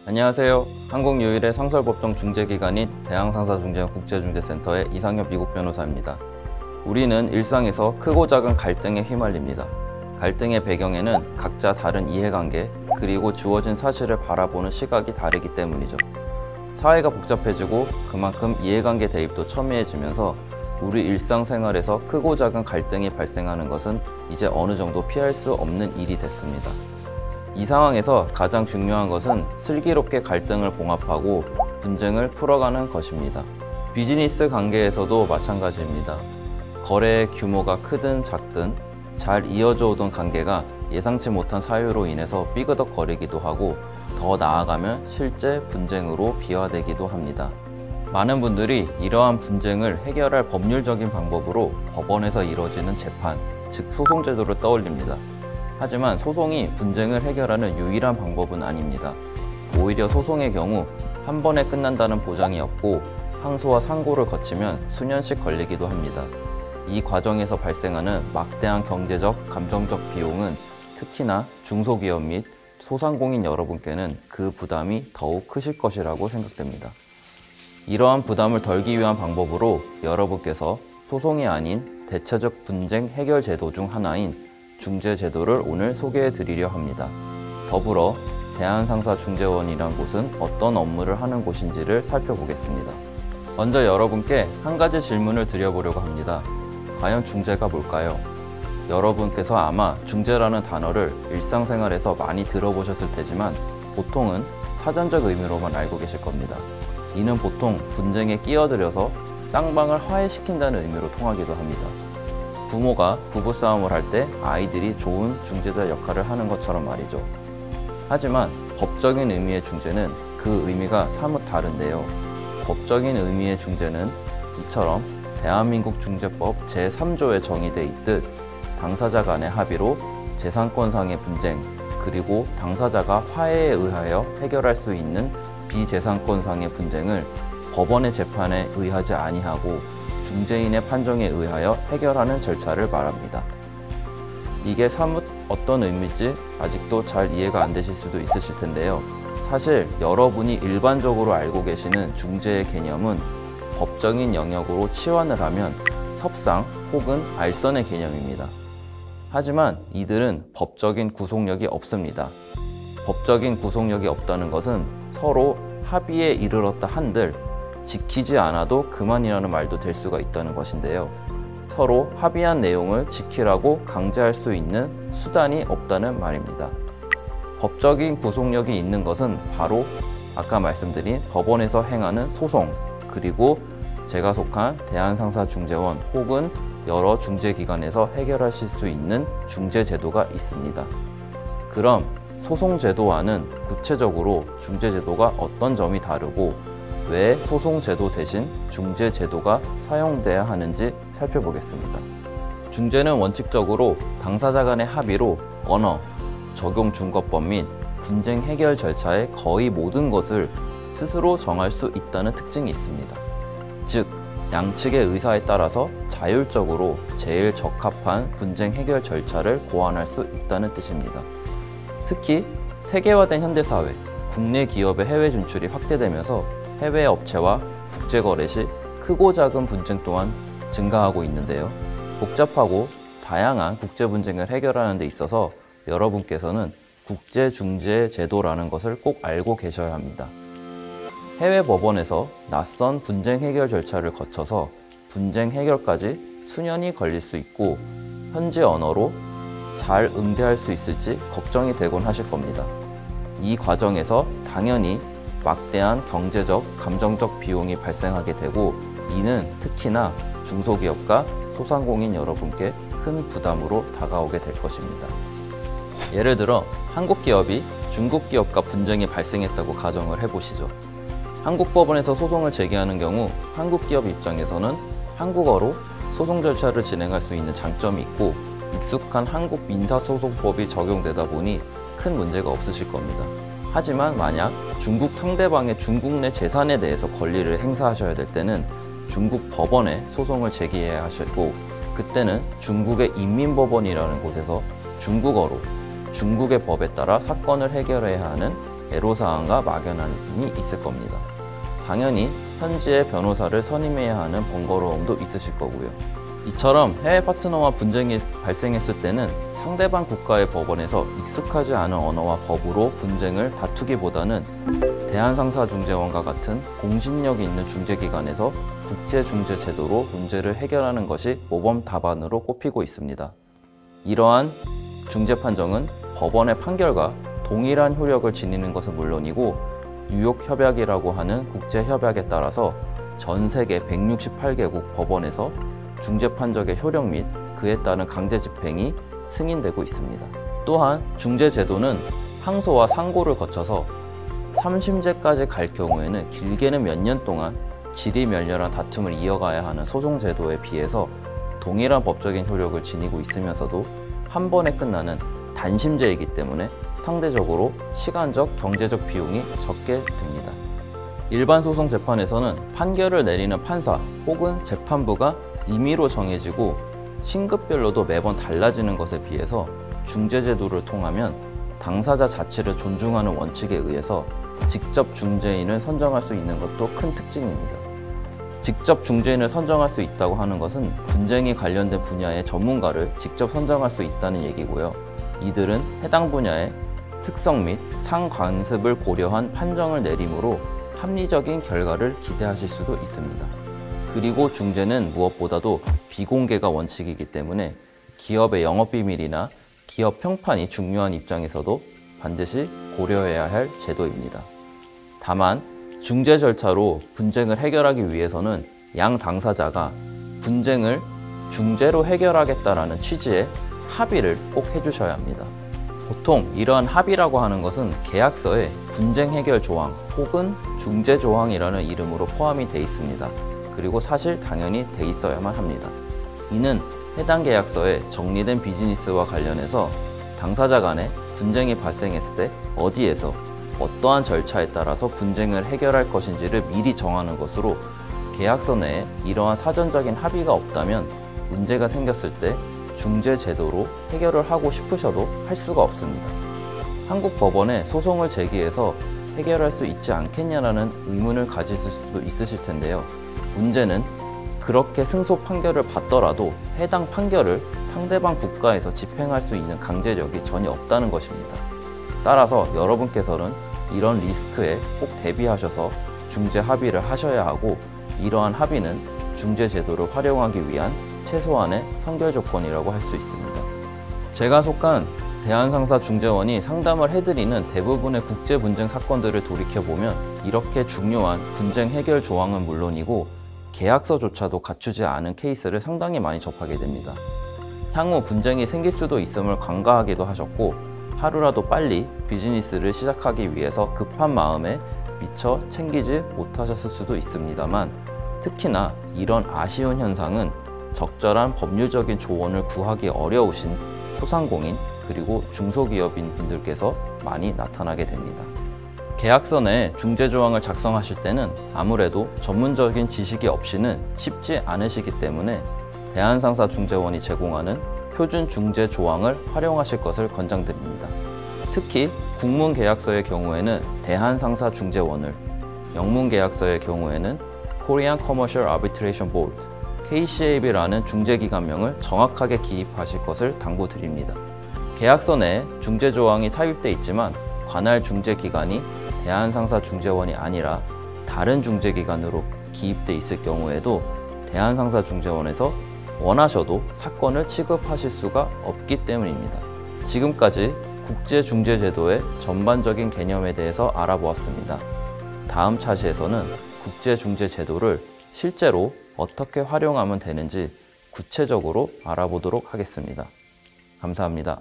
안녕하세요. 한국 유일의 상설법정 중재기관인 대한상사중재원 국제중재센터의 이상엽 미국 변호사입니다. 우리는 일상에서 크고 작은 갈등에 휘말립니다. 갈등의 배경에는 각자 다른 이해관계, 그리고 주어진 사실을 바라보는 시각이 다르기 때문이죠. 사회가 복잡해지고 그만큼 이해관계 대입도 첨예해지면서 우리 일상생활에서 크고 작은 갈등이 발생하는 것은 이제 어느 정도 피할 수 없는 일이 됐습니다. 이 상황에서 가장 중요한 것은 슬기롭게 갈등을 봉합하고 분쟁을 풀어가는 것입니다. 비즈니스 관계에서도 마찬가지입니다. 거래의 규모가 크든 작든 잘 이어져 오던 관계가 예상치 못한 사유로 인해서 삐그덕거리기도 하고 더 나아가면 실제 분쟁으로 비화되기도 합니다. 많은 분들이 이러한 분쟁을 해결할 법률적인 방법으로 법원에서 이루어지는 재판, 즉 소송제도를 떠올립니다. 하지만 소송이 분쟁을 해결하는 유일한 방법은 아닙니다. 오히려 소송의 경우 한 번에 끝난다는 보장이 없고 항소와 상고를 거치면 수년씩 걸리기도 합니다. 이 과정에서 발생하는 막대한 경제적, 감정적 비용은 특히나 중소기업 및 소상공인 여러분께는 그 부담이 더욱 크실 것이라고 생각됩니다. 이러한 부담을 덜기 위한 방법으로 여러분께서 소송이 아닌 대체적 분쟁 해결 제도 중 하나인 중재제도를 오늘 소개해 드리려 합니다. 더불어 대한상사중재원이란 곳은 어떤 업무를 하는 곳인지를 살펴보겠습니다. 먼저 여러분께 한 가지 질문을 드려보려고 합니다. 과연 중재가 뭘까요? 여러분께서 아마 중재라는 단어를 일상생활에서 많이 들어보셨을 테지만 보통은 사전적 의미로만 알고 계실 겁니다. 이는 보통 분쟁에 끼어들여서 쌍방을 화해시킨다는 의미로 통하기도 합니다. 부모가 부부싸움을 할 때 아이들이 좋은 중재자 역할을 하는 것처럼 말이죠. 하지만 법적인 의미의 중재는 그 의미가 사뭇 다른데요. 법적인 의미의 중재는 이처럼 대한민국 중재법 제3조에 정의돼 있듯 당사자 간의 합의로 재산권상의 분쟁, 그리고 당사자가 화해에 의하여 해결할 수 있는 비재산권상의 분쟁을 법원의 재판에 의하지 아니하고 중재인의 판정에 의하여 해결하는 절차를 말합니다. 이게 사뭇 어떤 의미인지 아직도 잘 이해가 안 되실 수도 있으실 텐데요. 사실 여러분이 일반적으로 알고 계시는 중재의 개념은 법적인 영역으로 치환을 하면 협상 혹은 알선의 개념입니다. 하지만 이들은 법적인 구속력이 없습니다. 법적인 구속력이 없다는 것은 서로 합의에 이르렀다 한들 지키지 않아도 그만이라는 말도 될 수가 있다는 것인데요. 서로 합의한 내용을 지키라고 강제할 수 있는 수단이 없다는 말입니다. 법적인 구속력이 있는 것은 바로 아까 말씀드린 법원에서 행하는 소송, 그리고 제가 속한 대한상사중재원 혹은 여러 중재기관에서 해결하실 수 있는 중재제도가 있습니다. 그럼 소송제도와는 구체적으로 중재제도가 어떤 점이 다르고 왜 소송제도 대신 중재제도가 사용돼야 하는지 살펴보겠습니다. 중재는 원칙적으로 당사자 간의 합의로 언어, 적용준거법 및 분쟁 해결 절차의 거의 모든 것을 스스로 정할 수 있다는 특징이 있습니다. 즉, 양측의 의사에 따라서 자율적으로 제일 적합한 분쟁 해결 절차를 고안할 수 있다는 뜻입니다. 특히 세계화된 현대사회, 국내 기업의 해외 진출이 확대되면서 해외 업체와 국제거래 시 크고 작은 분쟁 또한 증가하고 있는데요. 복잡하고 다양한 국제 분쟁을 해결하는 데 있어서 여러분께서는 국제중재제도라는 것을 꼭 알고 계셔야 합니다. 해외 법원에서 낯선 분쟁 해결 절차를 거쳐서 분쟁 해결까지 수년이 걸릴 수 있고 현지 언어로 잘 응대할 수 있을지 걱정이 되곤 하실 겁니다. 이 과정에서 당연히 막대한 경제적, 감정적 비용이 발생하게 되고 이는 특히나 중소기업과 소상공인 여러분께 큰 부담으로 다가오게 될 것입니다. 예를 들어 한국 기업이 중국 기업과 분쟁이 발생했다고 가정을 해보시죠. 한국 법원에서 소송을 제기하는 경우 한국 기업 입장에서는 한국어로 소송 절차를 진행할 수 있는 장점이 있고 익숙한 한국 민사소송법이 적용되다 보니 큰 문제가 없으실 겁니다. 하지만 만약 중국 상대방의 중국 내 재산에 대해서 권리를 행사하셔야 될 때는 중국 법원에 소송을 제기해야 하시고 그때는 중국의 인민법원이라는 곳에서 중국어로 중국의 법에 따라 사건을 해결해야 하는 애로사항과 막연함이 있을 겁니다. 당연히 현지의 변호사를 선임해야 하는 번거로움도 있으실 거고요. 이처럼 해외 파트너와 분쟁이 발생했을 때는 상대방 국가의 법원에서 익숙하지 않은 언어와 법으로 분쟁을 다투기보다는 대한상사중재원과 같은 공신력 있는 중재기관에서 국제중재제도로 문제를 해결하는 것이 모범 답안으로 꼽히고 있습니다. 이러한 중재 판정은 법원의 판결과 동일한 효력을 지니는 것은 물론이고 뉴욕 협약이라고 하는 국제협약에 따라서 전 세계 168개국 법원에서 중재 판정의 효력 및 그에 따른 강제 집행이 승인되고 있습니다. 또한 중재 제도는 항소와 상고를 거쳐서 3심제까지 갈 경우에는 길게는 몇 년 동안 지리멸렬한 다툼을 이어가야 하는 소송 제도에 비해서 동일한 법적인 효력을 지니고 있으면서도 한 번에 끝나는 단심제이기 때문에 상대적으로 시간적, 경제적 비용이 적게 듭니다. 일반 소송 재판에서는 판결을 내리는 판사 혹은 재판부가 임의로 정해지고 신급별로도 매번 달라지는 것에 비해서 중재제도를 통하면 당사자 자체를 존중하는 원칙에 의해서 직접 중재인을 선정할 수 있는 것도 큰 특징입니다. 직접 중재인을 선정할 수 있다고 하는 것은 분쟁이 관련된 분야의 전문가를 직접 선정할 수 있다는 얘기고요. 이들은 해당 분야의 특성 및 상관습을 고려한 판정을 내림으로 합리적인 결과를 기대하실 수도 있습니다. 그리고 중재는 무엇보다도 비공개가 원칙이기 때문에 기업의 영업비밀이나 기업 평판이 중요한 입장에서도 반드시 고려해야 할 제도입니다. 다만 중재 절차로 분쟁을 해결하기 위해서는 양 당사자가 분쟁을 중재로 해결하겠다라는 취지의 합의를 꼭 해주셔야 합니다. 보통 이러한 합의라고 하는 것은 계약서에 분쟁 해결 조항 혹은 중재 조항이라는 이름으로 포함이 돼 있습니다. 그리고 사실 당연히 돼 있어야만 합니다. 이는 해당 계약서에 정리된 비즈니스와 관련해서 당사자 간에 분쟁이 발생했을 때 어디에서 어떠한 절차에 따라서 분쟁을 해결할 것인지를 미리 정하는 것으로 계약서 내에 이러한 사전적인 합의가 없다면 문제가 생겼을 때 중재 제도로 해결을 하고 싶으셔도 할 수가 없습니다. 한국 법원에 소송을 제기해서 해결할 수 있지 않겠냐라는 의문을 가지실 수도 있으실 텐데요. 문제는 그렇게 승소 판결을 받더라도 해당 판결을 상대방 국가에서 집행할 수 있는 강제력이 전혀 없다는 것입니다. 따라서 여러분께서는 이런 리스크에 꼭 대비하셔서 중재 합의를 하셔야 하고 이러한 합의는 중재 제도를 활용하기 위한 최소한의 선결 조건이라고 할 수 있습니다. 제가 속한 대한상사중재원이 상담을 해드리는 대부분의 국제 분쟁 사건들을 돌이켜보면 이렇게 중요한 분쟁 해결 조항은 물론이고 계약서조차도 갖추지 않은 케이스를 상당히 많이 접하게 됩니다. 향후 분쟁이 생길 수도 있음을 간과하기도 하셨고 하루라도 빨리 비즈니스를 시작하기 위해서 급한 마음에 미처 챙기지 못하셨을 수도 있습니다만 특히나 이런 아쉬운 현상은 적절한 법률적인 조언을 구하기 어려우신 소상공인 그리고 중소기업인 분들께서 많이 나타나게 됩니다. 계약서 내 중재 조항을 작성하실 때는 아무래도 전문적인 지식이 없이는 쉽지 않으시기 때문에 대한상사중재원이 제공하는 표준 중재 조항을 활용하실 것을 권장드립니다. 특히 국문 계약서의 경우에는 대한상사중재원을, 영문 계약서의 경우에는 Korean Commercial Arbitration Board, KCAB라는 중재기관명을 정확하게 기입하실 것을 당부드립니다. 계약서 내에 중재 조항이 삽입돼 있지만 관할 중재기관이 대한상사중재원이 아니라 다른 중재기관으로 기입돼 있을 경우에도 대한상사중재원에서 원하셔도 사건을 취급하실 수가 없기 때문입니다. 지금까지 국제중재제도의 전반적인 개념에 대해서 알아보았습니다. 다음 차시에서는 국제중재제도를 실제로 어떻게 활용하면 되는지 구체적으로 알아보도록 하겠습니다. 감사합니다.